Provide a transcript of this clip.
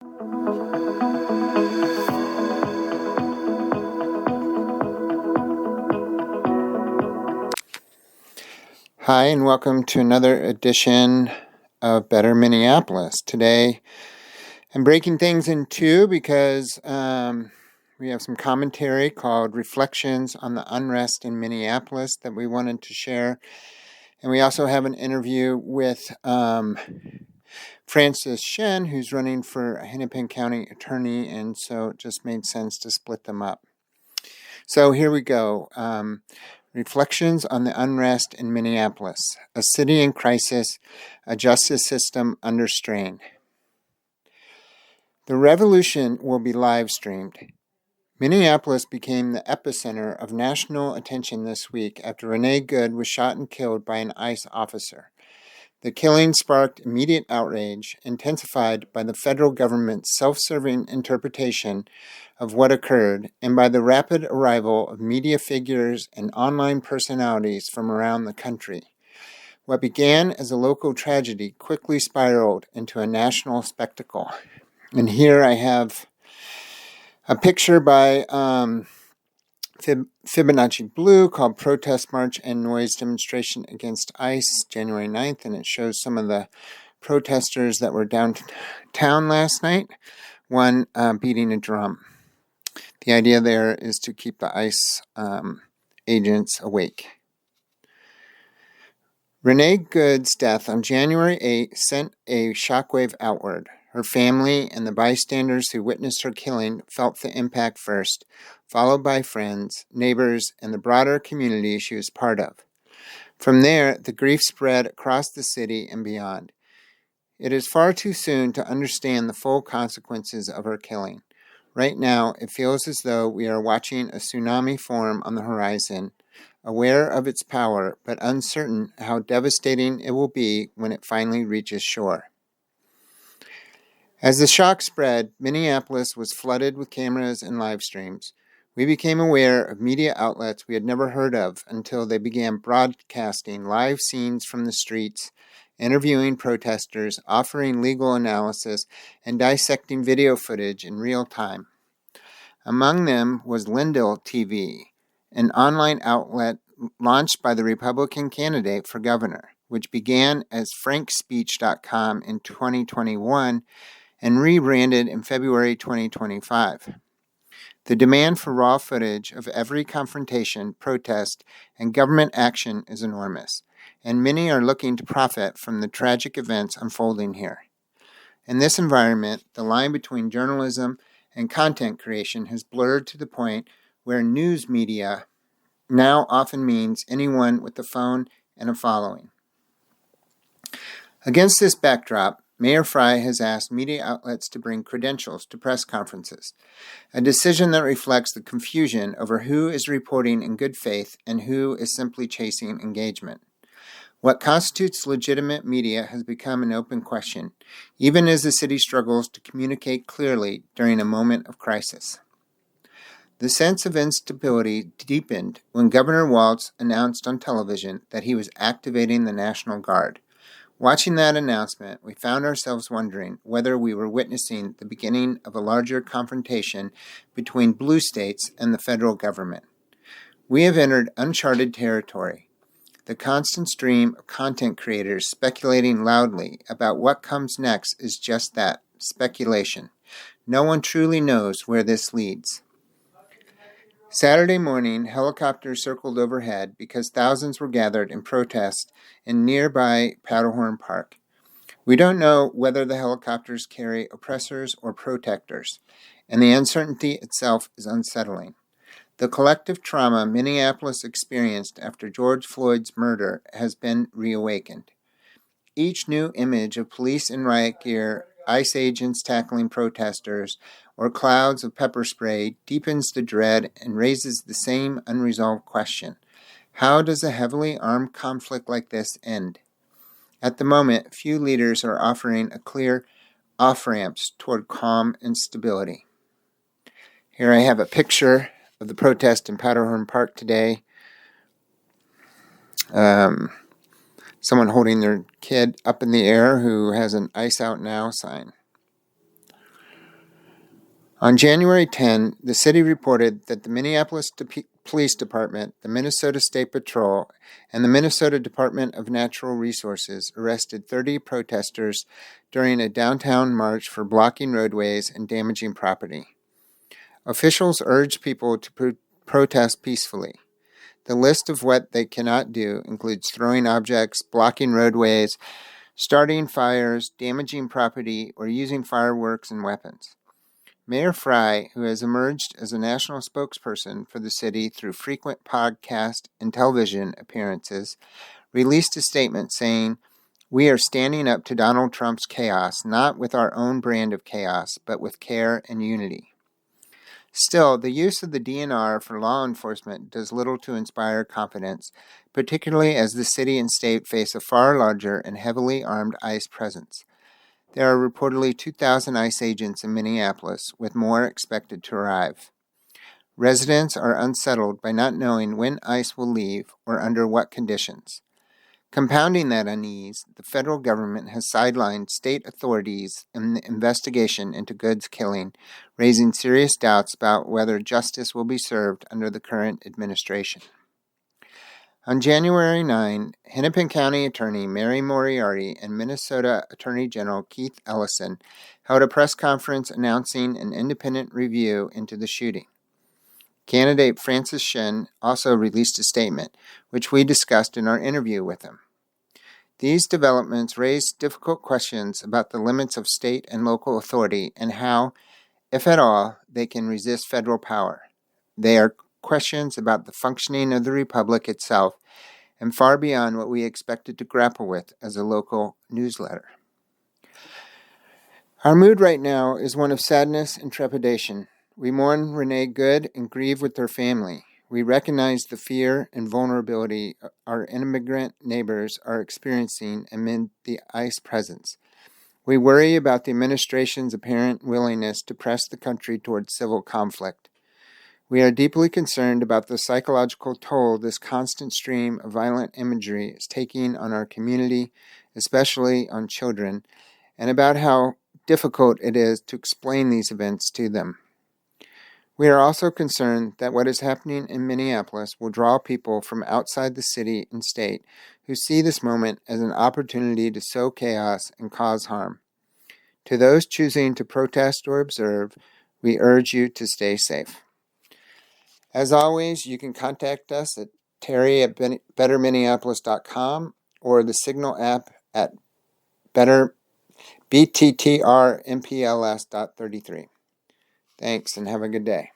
Hi, and welcome to another edition of Better Minneapolis. Today, I'm breaking things in two because we have some commentary called Reflections on the Unrest in Minneapolis that we wanted to share. And we also have an interview with Francis Shen, who's running for Hennepin County Attorney, and so it just made sense to split them up. So here we go. Reflections on the Unrest in Minneapolis, a city in crisis, a justice system under strain. The revolution will be live streamed. Minneapolis became the epicenter of national attention this week after Renee Good was shot and killed by an ICE officer. The killing sparked immediate outrage, intensified by the federal government's self-serving interpretation of what occurred and by the rapid arrival of media figures and online personalities from around the country. What began as a local tragedy quickly spiraled into a national spectacle. And here I have a picture by Fibonacci Blue called Protest March and Noise Demonstration Against ICE, January 9th, and it shows some of the protesters that were downtown last night, one beating a drum. The idea there is to keep the ICE agents awake. Renee Good's death on January 8 sent a shockwave outward. Her family and the bystanders who witnessed her killing felt the impact first, followed by friends, neighbors, and the broader community she was part of. From there, the grief spread across the city and beyond. It is far too soon to understand the full consequences of her killing. Right now, it feels as though we are watching a tsunami form on the horizon, aware of its power, but uncertain how devastating it will be when it finally reaches shore. As the shock spread, Minneapolis was flooded with cameras and live streams. We became aware of media outlets we had never heard of until they began broadcasting live scenes from the streets, interviewing protesters, offering legal analysis, and dissecting video footage in real time. Among them was Lindell TV, an online outlet launched by the Republican candidate for governor, which began as frankspeech.com in 2021 and rebranded in February 2025. The demand for raw footage of every confrontation, protest, and government action is enormous, and many are looking to profit from the tragic events unfolding here. In this environment, the line between journalism and content creation has blurred to the point where news media now often means anyone with a phone and a following. Against this backdrop, Mayor Frey has asked media outlets to bring credentials to press conferences, a decision that reflects the confusion over who is reporting in good faith and who is simply chasing engagement. What constitutes legitimate media has become an open question, even as the city struggles to communicate clearly during a moment of crisis. The sense of instability deepened when Governor Walz announced on television that he was activating the National Guard. Watching that announcement, we found ourselves wondering whether we were witnessing the beginning of a larger confrontation between blue states and the federal government. We have entered uncharted territory. The constant stream of content creators speculating loudly about what comes next is just that, speculation. No one truly knows where this leads. Saturday morning, helicopters circled overhead because thousands were gathered in protest in nearby Powderhorn Park. We don't know whether the helicopters carry oppressors or protectors, and the uncertainty itself is unsettling. The collective trauma Minneapolis experienced after George Floyd's murder has been reawakened. Each new image of police in riot gear, ICE agents tackling protesters, or clouds of pepper spray deepens the dread and raises the same unresolved question. How does a heavily armed conflict like this end? At the moment, few leaders are offering a clear off-ramps toward calm and stability. Here I have a picture of the protest in Powderhorn Park today. Someone holding their kid up in the air who has an ICE Out Now sign. On January 10, the city reported that the Minneapolis Police Department, the Minnesota State Patrol, and the Minnesota Department of Natural Resources arrested 30 protesters during a downtown march for blocking roadways and damaging property. Officials urged people to protest peacefully. The list of what they cannot do includes throwing objects, blocking roadways, starting fires, damaging property, or using fireworks and weapons. Mayor Fry, who has emerged as a national spokesperson for the city through frequent podcast and television appearances, released a statement saying, "We are standing up to Donald Trump's chaos, not with our own brand of chaos, but with care and unity." Still, the use of the DNR for law enforcement does little to inspire confidence, particularly as the city and state face a far larger and heavily armed ICE presence. There are reportedly 2,000 ICE agents in Minneapolis, with more expected to arrive. Residents are unsettled by not knowing when ICE will leave or under what conditions. Compounding that unease, the federal government has sidelined state authorities in the investigation into Good's killing, raising serious doubts about whether justice will be served under the current administration. On January 9, Hennepin County Attorney Mary Moriarty and Minnesota Attorney General Keith Ellison held a press conference announcing an independent review into the shooting. Candidate Francis Shin also released a statement, which we discussed in our interview with him. These developments raise difficult questions about the limits of state and local authority and how, if at all, they can resist federal power. They are questions about the functioning of the republic itself and far beyond what we expected to grapple with as a local newsletter. Our mood right now is one of sadness and trepidation. We mourn Renee Good and grieve with her family. We recognize the fear and vulnerability our immigrant neighbors are experiencing amid the ICE presence. We worry about the administration's apparent willingness to press the country towards civil conflict. We are deeply concerned about the psychological toll this constant stream of violent imagery is taking on our community, especially on children, and about how difficult it is to explain these events to them. We are also concerned that what is happening in Minneapolis will draw people from outside the city and state who see this moment as an opportunity to sow chaos and cause harm. To those choosing to protest or observe, we urge you to stay safe. As always, you can contact us at terry@betterminneapolis.com or the Signal app at bttrmpls.33. Thanks and have a good day.